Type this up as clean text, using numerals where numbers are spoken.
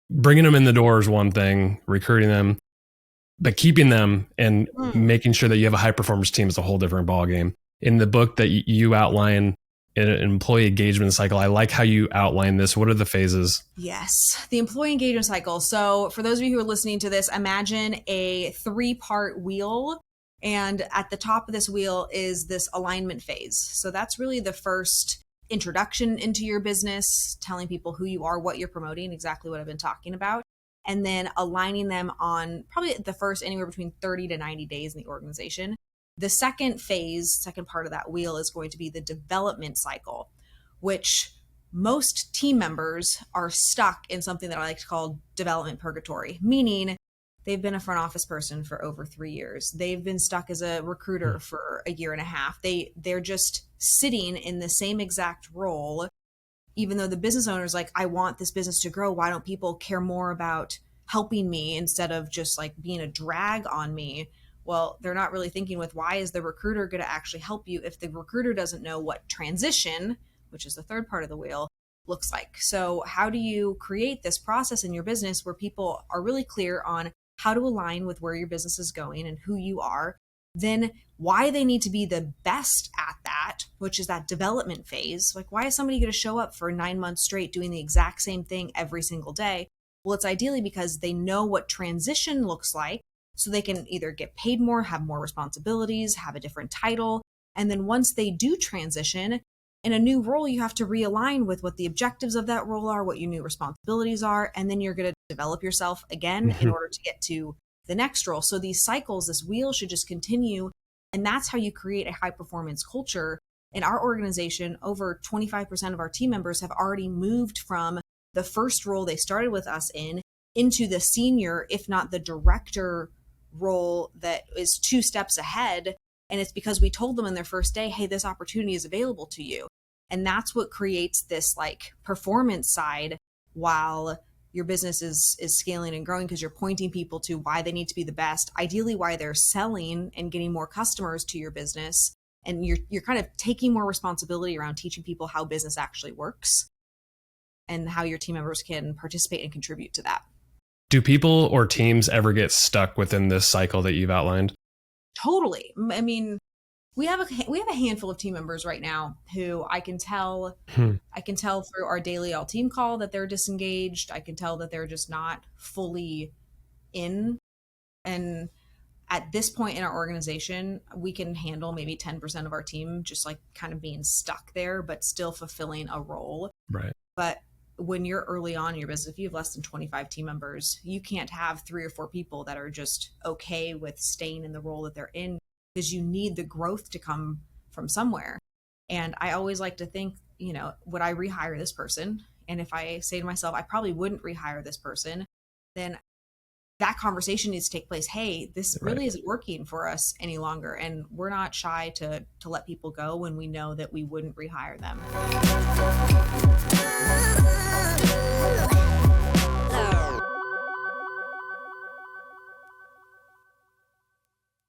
bringing them in the door is one thing, recruiting them, but keeping them and making sure that you have a high performance team is a whole different ballgame. In the book that you outline in an employee engagement cycle, I like how you outline this. What are the phases? Yes, the employee engagement cycle. So for those of you who are listening to this, imagine a 3-part wheel. And at the top of this wheel is this alignment phase. So that's really the first introduction into your business, telling people who you are, what you're promoting, exactly what I've been talking about, and then aligning them on probably the first anywhere between 30 to 90 days in the organization. The second phase, second part of that wheel is going to be the development cycle, which most team members are stuck in something that I like to call development purgatory, meaning they've been a front office person for over 3 years. They've been stuck as a recruiter for a year and a half. They're just sitting in the same exact role, even though the business owner is like, I want this business to grow. Why don't people care more about helping me instead of just like being a drag on me? Well, they're not really thinking with why is the recruiter going to actually help you if the recruiter doesn't know what transition, which is the third part of the wheel, looks like. So how do you create this process in your business where people are really clear on how to align with where your business is going and who you are, then why they need to be the best at that, which is that development phase. Like, why is somebody going to show up for 9 months straight doing the exact same thing every single day? Well, it's ideally because they know what transition looks like, so they can either get paid more, have more responsibilities, have a different title. And then once they do transition in a new role, you have to realign with what the objectives of that role are, what your new responsibilities are, and then you're going to develop yourself again in order to get to the next role. So these cycles, this wheel should just continue. And that's how you create a high performance culture. In our organization, over 25% of our team members have already moved from the first role they started with us in into the senior, if not the director role that is 2 steps ahead. And it's because we told them in their first day, hey, this opportunity is available to you. And that's what creates this like performance side while your business is scaling and growing, because you're pointing people to why they need to be the best, ideally why they're selling and getting more customers to your business. And you're kind of taking more responsibility around teaching people how business actually works and how your team members can participate and contribute to that. Do people or teams ever get stuck within this cycle that you've outlined? Totally. I mean, we have a handful of team members right now who I can tell through our daily all team call that they're disengaged. I can tell that they're just not fully in. And at this point in our organization, we can handle maybe 10% of our team just like kind of being stuck there, but still fulfilling a role. Right. But when you're early on in your business, if you have less than 25 team members, you can't have 3 or 4 people that are just okay with staying in the role that they're in, because you need the growth to come from somewhere. And I always like to think, would I rehire this person? And if I say to myself, I probably wouldn't rehire this person, then that conversation needs to take place. Hey, this really isn't working for us any longer. And we're not shy to let people go when we know that we wouldn't rehire them.